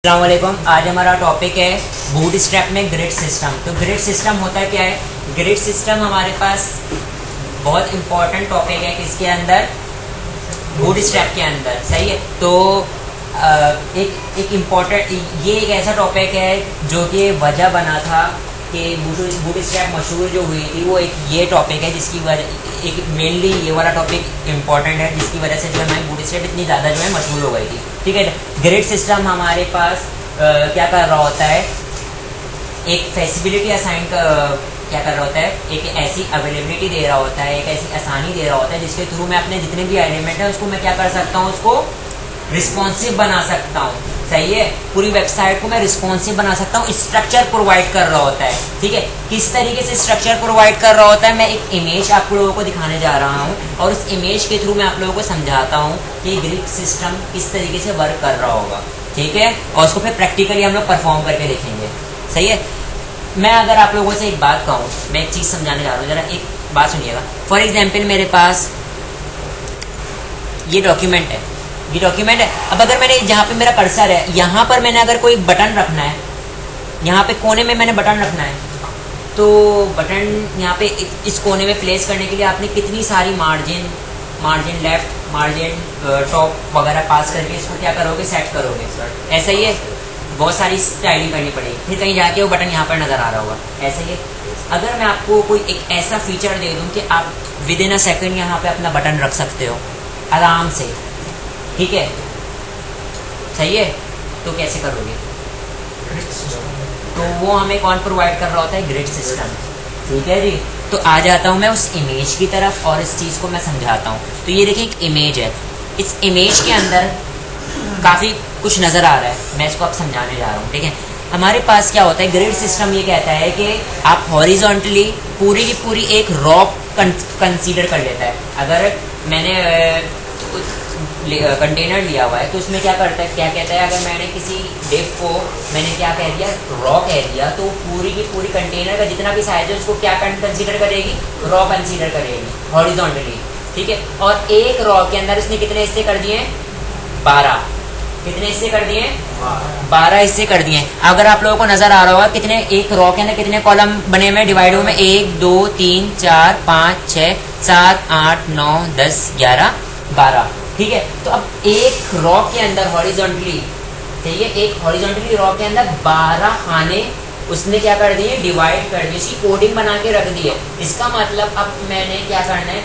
अस्सलाम वालेकुम। आज हमारा टॉपिक है बूटस्ट्रैप में ग्रिड सिस्टम। तो ग्रिड सिस्टम होता क्या है? ग्रिड सिस्टम हमारे पास बहुत इम्पोर्टेंट टॉपिक है किसके अंदर, बूटस्ट्रैप के अंदर। सही है। तो एक इम्पोर्टेंट ये एक ऐसा टॉपिक है जो कि वजह बना था कि बूटस्ट्रैप मशहूर जो हुई थी, वो एक ये टॉपिक है जिसकी वजह एक मेनली ये वाला टॉपिक इम्पोर्टेंट है जिसकी वजह से जो है हमारी बूटस्ट्रैप इतनी ज़्यादा जो है मशहूर हो गई थी। ठीक है। ग्रिड सिस्टम हमारे पास क्या कर रहा होता है, एक फैसिलिटी असाइन क्या कर रहा होता है, एक ऐसी अवेलेबिलिटी दे रहा होता है, एक ऐसी आसानी दे रहा होता है जिसके थ्रू मैं अपने जितने भी एलिमेंट है उसको मैं क्या कर सकता हूँ, उसको रिस्पॉन्सिव बना सकता हूँ। सही है। पूरी वेबसाइट को मैं रिस्पॉन्सिव बना सकता हूँ। स्ट्रक्चर प्रोवाइड कर रहा होता है। ठीक है। किस तरीके से स्ट्रक्चर प्रोवाइड कर रहा होता है, मैं एक इमेज आप लोगों को दिखाने जा रहा हूँ और उस इमेज के थ्रू मैं आप लोगों को समझाता हूँ कि ग्रिड सिस्टम किस तरीके से वर्क कर रहा होगा। ठीक है। और उसको फिर प्रैक्टिकली हम लोग परफॉर्म करके देखेंगे। सही है। मैं अगर आप लोगों से एक बात कहूँ, मैं एक चीज़ समझाने जा रहा हूँ, जरा एक बात सुनिएगा। फॉर एग्जाम्पल मेरे पास ये डॉक्यूमेंट है, ये डॉक्यूमेंट है। अब अगर मैंने जहाँ पे मेरा कर्सर है यहाँ पर मैंने अगर कोई बटन रखना है, यहाँ पे कोने में मैंने बटन रखना है, तो बटन यहाँ पे इस कोने में प्लेस करने के लिए आपने कितनी सारी मार्जिन लेफ्ट, मार्जिन टॉप वगैरह पास करके इसको क्या करोगे, सेट करोगे। ऐसा ही है। बहुत सारी स्टाइलिंग करनी पड़ेगी, फिर कहीं जाके वो बटन यहाँ पर नज़र आ रहा होगा। ऐसे ही अगर मैं आपको कोई एक ऐसा फीचर दे दूँ कि आप विद इन अ सेकेंड यहाँ पे अपना बटन रख सकते हो आराम से। ठीक है। सही है। तो कैसे करोगे? तो वो हमें कौन प्रोवाइड कर रहा होता है? Grid system. ठीक है जी। तो आ जाता हूँ मैं उस इमेज की तरफ और इस चीज़ को मैं समझाता हूँ। तो ये देखिए एक इमेज है, इस इमेज के अंदर काफ़ी कुछ नज़र आ रहा है, मैं इसको अब समझाने जा रहा हूँ। ठीक है। हमारे पास क्या होता है, ग्रिड सिस्टम ये कहता है कि आप हॉरिजॉन्टली पूरी की पूरी एक रॉ कंसीडर कर लेता है। अगर मैंने कंटेनर लिया हुआ है तो उसमें क्या करता है, क्या कहता है, अगर मैंने किसी डिव को मैंने क्या कह दिया, रॉ कह दिया, तो पूरी की पूरी कंटेनर का जितना भी साइज है उसको क्या कंसीडर करेगी, रॉ कंसीडर करेगी हॉरिजॉन्टली। ठीक है। और एक रॉ के अंदर उसने कितने हिस्से कर दिए? 12। कितने हिस्से कर दिए? 12 हिस्से कर दिए। अगर आप लोगों को नजर आ रहा होगा कितने, एक रॉ के अंदर कितने कॉलम बने हुए, डिवाइड हुए में 1 2 3 4 5 6 7 8 9 10 11 12। ठीक है। तो अब एक रॉ के अंदर हॉरिजॉन्टली, सही है, एक हॉरिजॉन्टली रॉ के अंदर 12 खाने उसने क्या कर दिए, डिवाइड कर दिए, उसकी कोडिंग बना के रख दी है। इसका मतलब अब मैंने क्या करना है,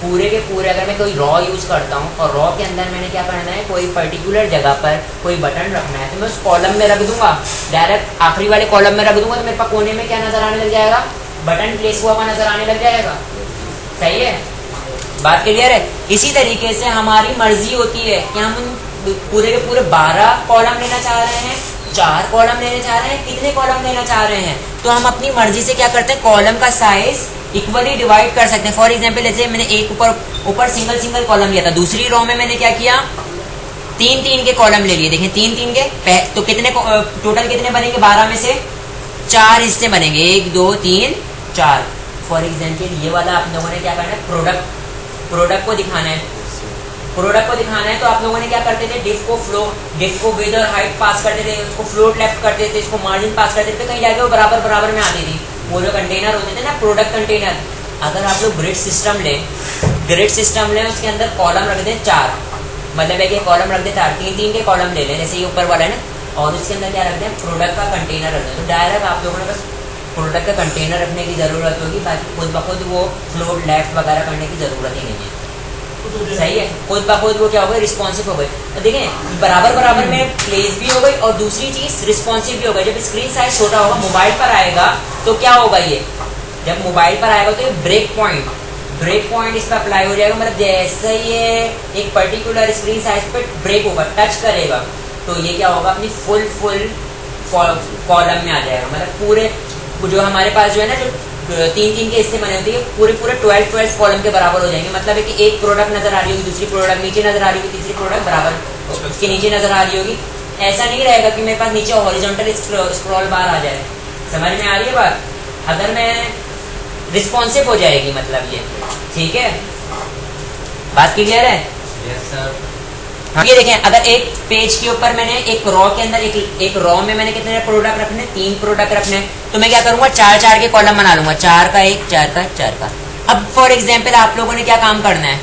पूरे के पूरे अगर मैं कोई रॉ यूज़ करता हूँ और रॉ के अंदर मैंने क्या करना है, कोई पर्टिकुलर जगह पर कोई बटन रखना है, तो मैं उस कॉलम में रख दूंगा, डायरेक्ट आखिरी वाले कॉलम में रख दूंगा, तो मेरे पास कोने में क्या नजर आने लग जाएगा, बटन प्लेस हुआ हुआ नजर आने लग जाएगा। सही है। बात क्लियर है। इसी तरीके से हमारी मर्जी होती है कि हम पूरे के पूरे 12 कॉलम लेना चाह रहे हैं, 4 कॉलम लेना चाह रहे हैं, कितने कॉलम लेना चाह रहे हैं, तो हम अपनी मर्जी से क्या करते हैं, कॉलम का साइज इक्वली डिवाइड कर सकते हैं। फॉर एग्जांपल जैसे मैंने एक ऊपर सिंगल कॉलम लिया था, दूसरी रो में मैंने क्या किया, 3 के कॉलम ले लिए। देखें 3 के, तो कितने टोटल कितने बनेंगे, 12 में से 4 हिस्से बनेंगे, 1 2 3 4। फॉर एग्जाम्पल ये वाला आप लोगों ने क्या करना है, प्रोडक्ट को दिखाना है, प्रोडक्ट को दिखाना है, तो आप लोगों ने क्या करते थे, डिफ को विद और हाइट पास करते थे, उसको फ्लोट लेफ्ट करते थे, इसको मार्जिन पास करते थे, कहीं जाके वो बराबर में आती थी। वो जो कंटेनर होते थे ना, प्रोडक्ट कंटेनर, अगर आप लोग ग्रिड सिस्टम लें उसके अंदर कॉलम रख दें 4, मतलब है कि कॉलम रख दें 3 के कॉलम ले लें, जैसे ये ऊपर वाला है ना, और उसके अंदर क्या रख दें, प्रोडक्ट का कंटेनर रख दें, तो डायरेक्ट आप लोगों ने बस प्रोडक्ट का कंटेनर रखने की ज़रूरत होगी, बाकी खुद ब खुद वो फ्लोट लेफ्ट वगैरह करने की ज़रूरत ही नहीं है। सही है। खुद ब खुद वो क्या हो गई, रिस्पॉन्सिव हो गई। तो देखें बराबर में प्लेस भी हो गई और दूसरी चीज़ रिस्पॉन्सिव भी हो गई। जब स्क्रीन साइज छोटा होगा, मोबाइल पर आएगा, तो क्या होगा, ये जब मोबाइल पर आएगा तो ये ब्रेक पॉइंट इस पर अप्लाई हो जाएगा, मतलब जैसे ये एक पर्टिकुलर स्क्रीन साइज पर ब्रेक होगा, टच करेगा, तो ये क्या होगा, अपनी फुल कॉलम में आ जाएगा, मतलब पूरे जो हमारे पास जो है ना, जो 3 के हिस्से बने होते हैं, पूरे 12 कॉलम के बराबर हो जाएंगे। मतलब है कि एक प्रोडक्ट नजर आ रही होगी, दूसरी प्रोडक्ट नीचे नजर आ रही होगी, तीसरी प्रोडक्ट बराबर उसके नीचे नजर आ रही होगी। ऐसा नहीं रहेगा कि मेरे पास नीचे हॉरिजॉन्टल स्क्रॉल बार आ जाए। समझ में आ रही है बात? अगर मैं रिस्पॉन्सिव हो जाएगी, मतलब ये। ठीक है। बात क्लियर है? Yes sir. हाँ, ये देखें, अगर एक पेज के ऊपर मैंने एक रॉ के अंदर एक रॉ में मैंने कितने प्रोडक्ट रखने, 3 प्रोडक्ट रखने, तो मैं क्या करूंगा, 4 के कॉलम बना लूंगा, 4 का 1, 4 का 4 का। अब फॉर एग्जाम्पल आप लोगों ने क्या काम करना है,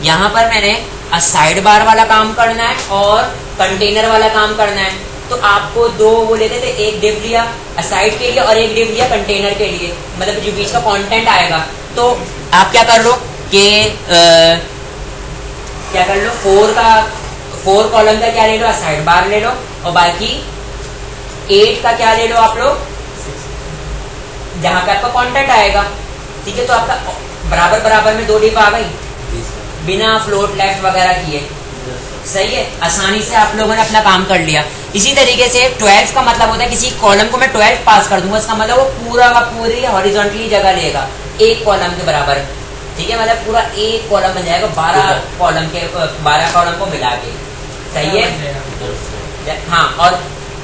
यहाँ पर मैंने साइड बार वाला काम करना है और कंटेनर वाला काम करना है। तो आपको 2 वो लेते थे, एक डिव लिया साइड के लिए और एक डिव लिया कंटेनर के लिए, मतलब जो बीच का कंटेंट आएगा। तो आप क्या कर लो कि क्या कर लो, 4 कॉलम का क्या ले लो, साइड बार ले लो, और बाकी 8 का क्या ले लो आप लोग, जहां पे आपका कंटेंट आएगा। ठीक है, तो आपका बराबर बराबर में 2 डिव आ गई बिना फ्लोट लेफ्ट वगैरह किए। सही है, आसानी से आप लोगों ने अपना काम कर लिया। इसी तरीके से 12 का मतलब होता है किसी कॉलम को मैं 12 पास कर दूंगा, इसका मतलब वो पूरा का पूरी हॉरिजॉन्टली जगह लेगा एक कॉलम के बराबर। ठीक है, मतलब पूरा एक कॉलम बन जाएगा 12 कॉलम को मिला के। सही है, हाँ। और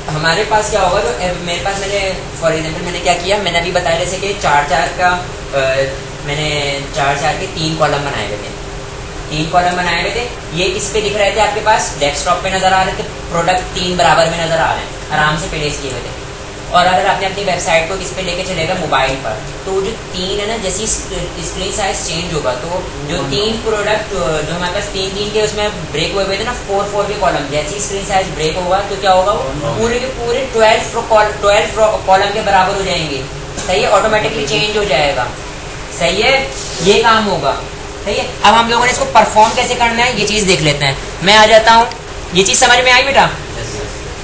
हमारे पास क्या होगा, तो मेरे पास मैंने फॉर एग्जाम्पल मैंने क्या किया, मैंने अभी बताया जैसे कि 4 का मैंने 4 के 3 कॉलम बनाए हुए थे, 3 कॉलम बनाए हुए थे। ये किस पे दिख रहे थे आपके पास, डेस्कटॉप पे नजर आ रहे थे, प्रोडक्ट 3 बराबर में नजर आ रहे हैं, आराम से प्लेस किए हुए थे। और अगर आपने अपनी वेबसाइट को किस पे लेके चलेगा, मोबाइल पर, तो जो 3 है ना, जैसी स्क्रीन साइज चेंज होगा, तो जो 3 प्रोडक्ट जो हमारे पास 3 के उसमें ब्रेक हुए थे ना, 4 के कॉलम, जैसी स्क्रीन साइज ब्रेक होगा तो क्या होगा, वो पूरे के पूरे 12 कॉलम के बराबर हो जाएंगे। सही है, ऑटोमेटिकली चेंज हो जाएगा। सही है, ये काम होगा। सही है, अब हम लोगों ने इसको परफॉर्म कैसे करना है ये चीज देख लेते हैं। मैं आ जाता हूँ, ये चीज समझ में आई बेटा?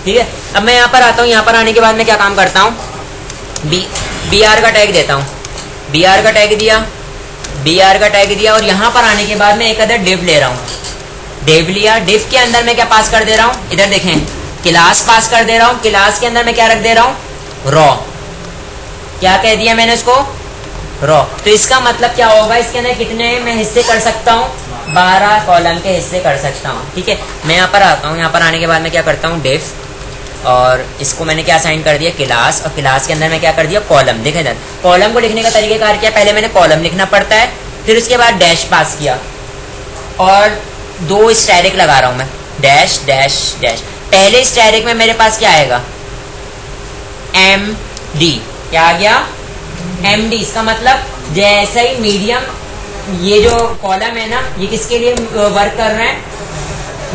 ठीक है, अब मैं यहाँ पर आता हूँ, यहाँ पर आने के बाद मैं क्या काम करता हूँ, BR का टैग देता हूँ, BR का टैग दिया, BR का टैग दिया, और यहाँ पर आने के बाद मैं एक अदर डिव ले रहा हूँ, डिव लिया, डिव के अंदर मैं क्या पास कर दे रहा हूँ, इधर देखें, क्लास पास कर दे रहा हूँ, क्लास के अंदर मैं क्या रख दे रहा हूँ, रॉ। क्या कह दिया मैंने उसको, रॉ। तो इसका मतलब क्या होगा, इसके अंदर कितने मैं हिस्से कर सकता हूँ, 12 कॉलम के हिस्से कर सकता हूँ। ठीक है, मैं यहाँ पर आता हूँ, यहाँ पर आने के बाद मैं क्या करता हूँ, डिव, और इसको मैंने क्या साइन कर दिया, क्लास, और क्लास के अंदर मैं क्या कर दिया, कॉलम। देखें इधर, कॉलम को लिखने का तरीकेकार क्या, पहले मैंने कॉलम लिखना पड़ता है, फिर उसके बाद डैश पास किया, और 2 स्टैरिक लगा रहा हूँ मैं, डैश डैश डैश। पहले स्टैरिक में मेरे पास क्या आएगा, MD, क्या आ गया, MD। इसका मतलब जैसे ही मीडियम, ये जो कॉलम है ना, ये किसके लिए वर्क कर रहे हैं,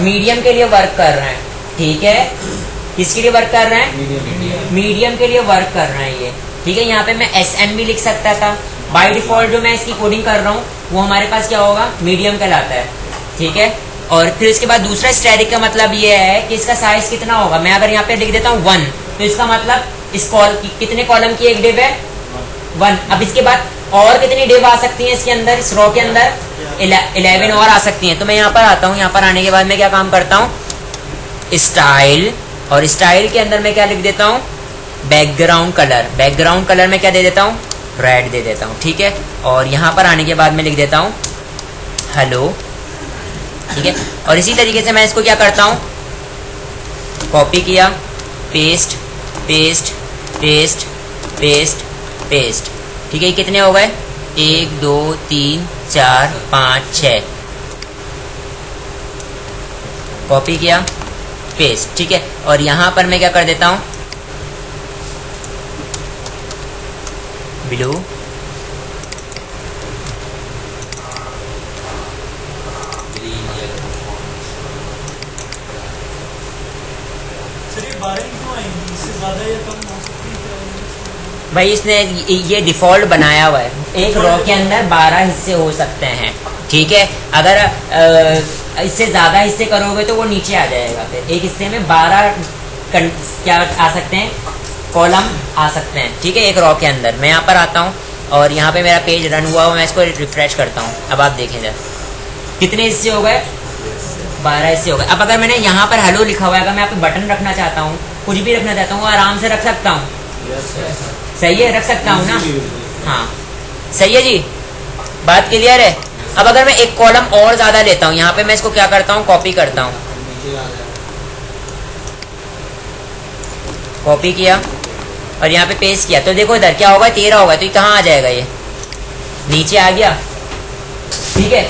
मीडियम के लिए वर्क कर रहे हैं। ठीक है, किसके लिए वर्क कर रहे हैं, मीडियम के लिए वर्क कर रहे हैं ये। ठीक है, यहाँ पे मैं SM भी लिख सकता था, बाय डिफॉल्ट जो मैं इसकी कोडिंग कर रहा हूँ वो हमारे पास क्या होगा, मीडियम कहलाता है। ठीक है, और फिर इसके बाद दूसरा स्टैरिक का मतलब ये है कि इसका साइज कितना होगा। मैं अगर यहाँ पे लिख देता हूँ 1, तो इसका मतलब इस कितने कॉलम की एक डिव है, 1। अब इसके बाद और कितनी डिव आ सकती है इसके अंदर, इस रो के अंदर 11 और आ सकती हैं। तो मैं यहाँ पर आता हूँ, यहाँ पर आने के बाद मैं क्या काम करता हूँ, स्टाइल, और स्टाइल के अंदर मैं क्या लिख देता हूँ, बैकग्राउंड कलर। बैकग्राउंड कलर में क्या दे देता हूँ, रेड दे देता हूँ। ठीक है, और यहाँ पर आने के बाद मैं लिख देता हूँ हेलो। ठीक है, और इसी तरीके से मैं इसको क्या करता हूँ, कॉपी किया, paste paste paste paste paste. ठीक है, कितने हो गए, 1 2 3 4 5 6, कॉपी किया, पेस्ट। ठीक है, और यहाँ पर मैं क्या कर देता हूँ, ब्लू, भाई इसने ये डिफॉल्ट बनाया हुआ है, एक रो के अंदर 12 हिस्से हो सकते हैं। ठीक है, अगर इससे ज्यादा हिस्से करोगे तो वो नीचे आ जाएगा, फिर एक हिस्से में 12 क्या आ सकते हैं, कॉलम आ सकते हैं। ठीक है, एक रो के अंदर। मैं यहाँ पर आता हूँ और यहाँ पे मेरा पेज रन हुआ, मैं इसको रिफ्रेश करता हूँ। अब आप देखें जरा कितने हिस्से हो गए, 12 हिस्से हो गए। अब अगर मैंने यहाँ पर हेलो लिखा हुआ है, अगर मैं यहाँ पे बटन रखना चाहता हूँ, कुछ भी रखना चाहता हूँ, आराम से रख सकता हूँ। सही है, रख सकता हूँ ना, हाँ सही है जी, बात क्लियर है। अब अगर मैं एक कॉलम और ज्यादा लेता हूँ, यहाँ पे मैं इसको क्या करता हूँ, कॉपी करता हूँ, कॉपी किया और यहाँ पे पेस्ट किया, तो देखो इधर क्या होगा, 13 होगा, तो ये कहाँ आ जाएगा, ये नीचे आ गया। ठीक है,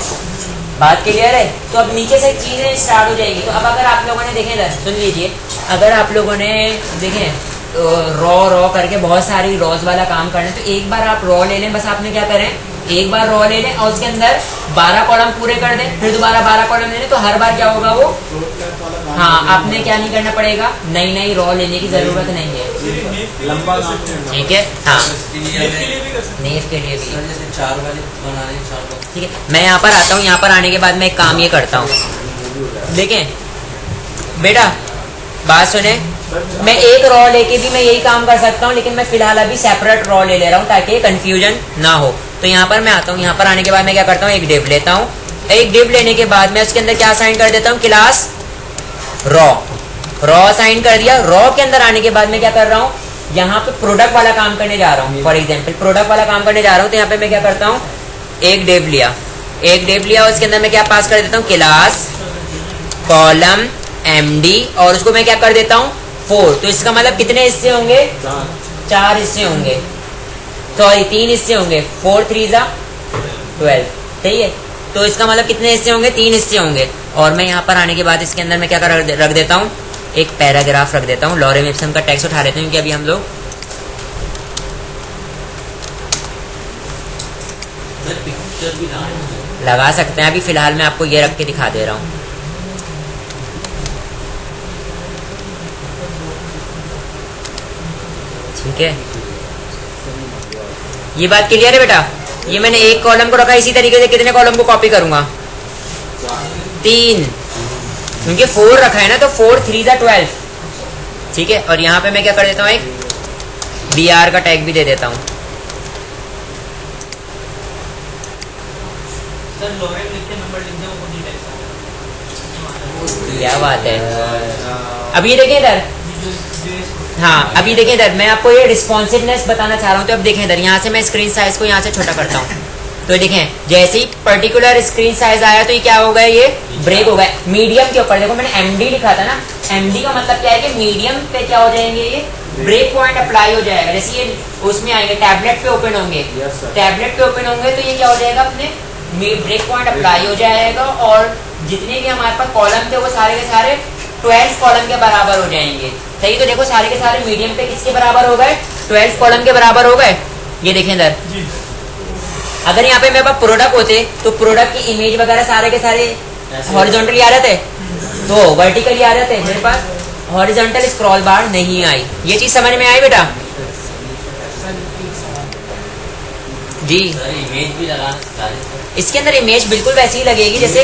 बात क्लियर है? तो अब नीचे से चीजें स्टार्ट हो जाएगी। तो अब अगर आप लोगों ने देखें इधर सुन लीजिए, अगर आप लोगों ने देखें रॉ करके बहुत सारी रॉज वाला काम करना है, तो एक बार आप रॉ ले लें, बस आपने क्या करें, एक बार रॉ ले लें और उसके अंदर 12 कॉलम पूरे कर दें, फिर दोबारा 12 कॉलम ले लें, तो हर बार क्या होगा वो, हाँ, आपने क्या नहीं करना पड़ेगा, नई नई रॉ लेने की जरूरत नहीं है। ठीक है, हाँ, नेफ के लिए भी ठीक है। मैं यहाँ पर आता हूँ, यहाँ पर आने के बाद मैं एक काम ये करता हूँ, देखें बेटा, बात सुने, मैं एक रॉ लेके भी मैं यही काम कर सकता हूँ, लेकिन मैं फिलहाल अभी सेपरेट रॉ ले रहा हूँ ताकि कंफ्यूजन ना हो। तो यहाँ पर मैं आता हूँ, यहाँ पर आने के बाद मैं क्या करता हूँ, एक डिव लेता हूँ। एक डिव लेने के बाद मैं उसके अंदर क्या असाइन कर देता हूँ, क्लास रॉ असाइन कर दिया। रॉ के अंदर आने के बाद मैं क्या कर रहा हूँ, यहाँ पे प्रोडक्ट वाला काम करने जा रहा हूँ। फॉर एग्जाम्पल प्रोडक्ट वाला काम करने जा रहा हूँ, तो यहाँ पे मैं क्या करता हूँ, एक डिव लिया, उसके अंदर मैं क्या पास कर देता हूँ, क्लास कॉलम एमडी, और उसको मैं क्या कर देता हूँ 4। तो इसका मतलब कितने हिस्से होंगे, 4 हिस्से होंगे, सॉरी 3 हिस्से होंगे, 4 3 12, सही है। तो इसका मतलब कितने हिस्से होंगे, 3 हिस्से होंगे। और मैं यहाँ पर आने के बाद इसके अंदर मैं क्या रख देता हूँ, एक पैराग्राफ रख देता हूँ। लॉरेम इप्सम का टेक्स्ट उठा लेते हैं, क्योंकि अभी हम लोग लगा सकते हैं। अभी फिलहाल मैं आपको ये रख के दिखा दे रहा हूँ। ठीक है, ये बात क्लियर है बेटा? ये मैंने एक कॉलम को रखा, इसी तरीके से कितने कॉलम को कॉपी करूंगा, 3, क्योंकि 4 रखा है ना, तो 4 3 12। ठीक है, और यहाँ पे मैं क्या कर देता हूँ, एक BR का टैग भी दे देता हूँ। क्या बात है। अब ये देखिए इधर, हाँ अभी देखें इधर, मैं आपको ये रिस्पॉन्सिवनेस बताना चाह रहा हूँ। तो अब देखें इधर, यहाँ से मैं स्क्रीन साइज को यहाँ से छोटा करता हूँ, तो देखें जैसे ही पर्टिकुलर स्क्रीन साइज आया तो ये क्या हो गया, ये ब्रेक हो गया। मीडियम के ऊपर देखो मैंने MD लिखा था ना, MD का मतलब क्या है कि मीडियम पे क्या हो जाएंगे, ये ब्रेक पॉइंट अप्लाई हो जाएगा। जैसे ये उसमें आएंगे, टैबलेट पे ओपन होंगे, टैबलेट पे ओपन होंगे तो ये क्या हो जाएगा, अपने ब्रेक पॉइंट अप्लाई हो जाएगा, और जितने भी हमारे पास कॉलम थे वो सारे के सारे 12 कॉलम के बराबर हो जाएंगे। सही, तो देखो सारे के सारे मीडियम पे किसके बराबर हो गए, 12 कॉलम के बराबर हो गए। ये देखें इधर, अगर यहाँ पे मेरे पास प्रोडक्ट होते तो प्रोडक्ट की इमेज वगैरह सारे के सारे हॉरिजॉन्टली आ जाते, तो वर्टिकली आ जाते। मेरे पास हॉरिजॉन्टल स्क्रॉल बार नहीं आई। ये चीज समझ में आई बेटा? जी, इमेज भी लगाना, इसके अंदर इमेज बिल्कुल वैसी ही लगेगी जैसे,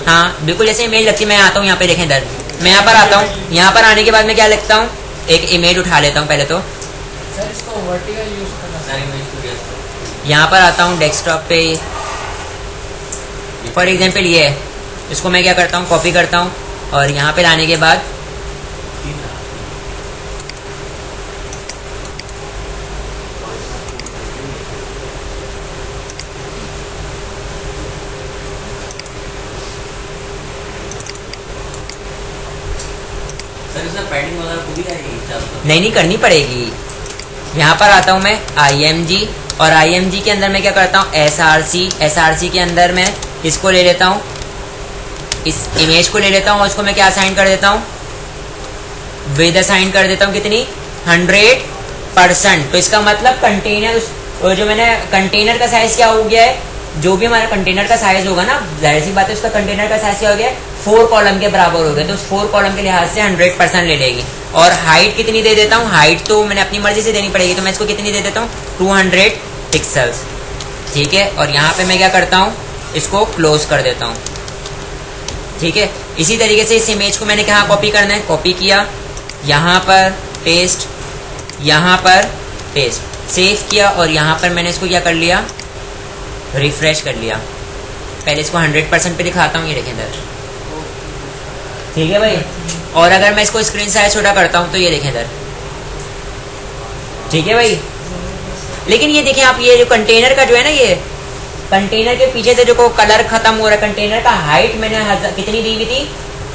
हाँ बिल्कुल जैसे इमेज लगती है। मैं आता हूँ यहाँ पे, देखें इधर, मैं यहाँ पर आता हूँ, यहाँ पर आने के बाद मैं क्या लिखता हूँ, एक इमेज उठा लेता हूँ पहले तो। सर इसको वर्टिकल यूज करना, यहाँ पर आता हूँ डेस्कटॉप पे, फॉर एग्जांपल ये है, इसको मैं क्या करता हूँ, कॉपी करता हूँ, और यहाँ पे लाने के बाद नहीं करनी पड़ेगी। यहाँ पर आता हूँ मैं IMG, और IMG के अंदर मैं क्या करता हूँ, SRC के अंदर मैं इसको ले लेता हूँ, इस इमेज को ले लेता हूँ, और इसको मैं क्या असाइन कर देता हूँ, विद असाइन कर देता हूँ, कितनी 100%। तो इसका मतलब कंटेनर, जो मैंने कंटेनर का साइज क्या हो गया है, जो भी हमारा कंटेनर का साइज होगा ना, जाहिर सी बात है उसका कंटेनर का साइज क्या हो गया, 4 कॉलम के बराबर हो गया। तो 4 कॉलम के लिहाज से 100% ले लेगी। और हाइट कितनी दे देता हूँ, हाइट तो मैंने अपनी मर्जी से देनी पड़ेगी, तो मैं इसको कितनी दे देता हूँ, 200 पिक्सल्स। ठीक है, और यहाँ पे मैं क्या करता हूँ, इसको क्लोज कर देता हूँ। ठीक है, इसी तरीके से इस इमेज को मैंने कहाँ कॉपी करना है, कॉपी किया, यहाँ पर पेस्ट, यहाँ पर पेस्ट, सेव किया, और यहाँ पर मैंने इसको क्या कर लिया, रिफ्रेश कर लिया। पहले इसको 100% पे दिखाता हूँ, ये देखें इधर। ठीक है भाई, और अगर मैं इसको स्क्रीन साइज छोटा करता हूँ तो ये देखें इधर। ठीक है भाई, लेकिन ये देखें आप, ये जो कंटेनर का जो है ना, ये कंटेनर के पीछे से जो को कलर खत्म हो रहा है, कंटेनर का हाइट मैंने कितनी दी हुई थी,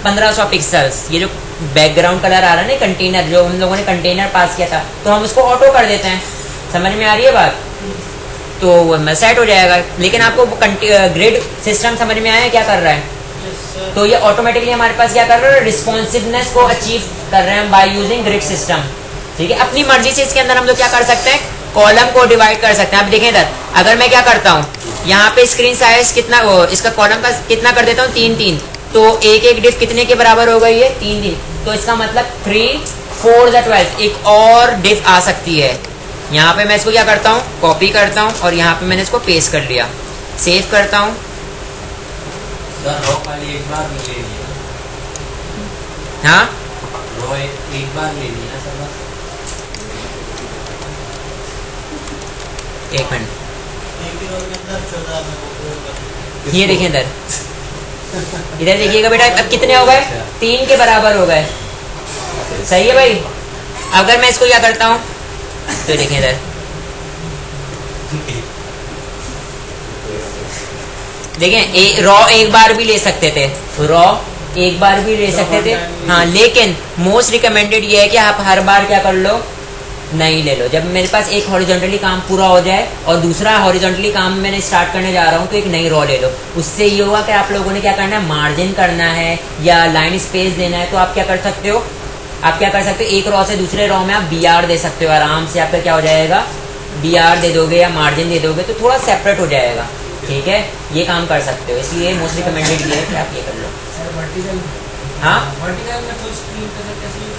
1500 पिक्सल्स। ये जो बैकग्राउंड कलर आ रहा है ना कंटेनर, जो हम लोगों ने कंटेनर पास किया था, तो हम उसको ऑटो कर देते हैं। समझ में आ रही है बात? तो सेट हो जाएगा। लेकिन आपको ग्रिड सिस्टम समझ में आया क्या कर रहा है? तो ये ऑटोमेटिकली हमारे पास क्या कर रहा है, रिस्पॉन्सिवनेस को अचीव कर रहे हैं बाय यूजिंग ग्रिड सिस्टम। ठीक है, अपनी मर्जी से इसके अंदर हम लोग क्या कर सकते हैं, कॉलम को डिवाइड कर सकते हैं। आप देखें इधर, अगर मैं क्या करता हूँ, यहाँ पे स्क्रीन साइज कितना, इसका कॉलम का कितना कर देता हूँ, 3-3, तो एक एक डिफ कितने के बराबर हो गई है, 3-3। तो इसका मतलब 3 4 12, एक और डिफ आ सकती है। यहाँ पे मैं इसको क्या करता हूँ, कॉपी करता हूँ और यहाँ पे मैंने इसको पेस्ट कर लिया, सेव करता हूँ। सर रो खाली एक बार ले लिया, हाँ रो एक बार ले लिया सर बस। एक मिनट, ये देखिए इधर, इधर देखिएगा बेटा, अब कितने हो गए, 3 के बराबर हो गए। सही है भाई। अगर मैं इसको क्या करता हूँ, तो देखिए इधर, देखें रॉ एक बार भी ले सकते थे, रॉ एक बार भी ले सकते थे, हाँ, लेकिन मोस्ट रिकमेंडेड ये है कि आप हर बार क्या कर लो, नहीं ले लो। जब मेरे पास एक हॉरिजॉन्टली काम पूरा हो जाए और दूसरा हॉरिजॉन्टली काम मैंने स्टार्ट करने जा रहा हूँ, तो एक नई रॉ ले लो। उससे ये होगा कि आप लोगों ने क्या करना है, मार्जिन करना है या लाइन स्पेस देना है, तो आप क्या कर सकते हो, आप क्या कर सकते हो, एक रॉ से दूसरे रॉ में आप BR दे सकते हो आराम से। आपका क्या हो जाएगा, BR दे दोगे या मार्जिन दे दोगे तो थोड़ा सेपरेट हो जाएगा। ठीक है, ये काम कर सकते हो, इसलिए मोस्ट रिकमेंडेड ये है कि आप ये कर लो। सर वर्टिकल, हाँ वर्टिकल में फुल स्क्रीन पे कैसे यूज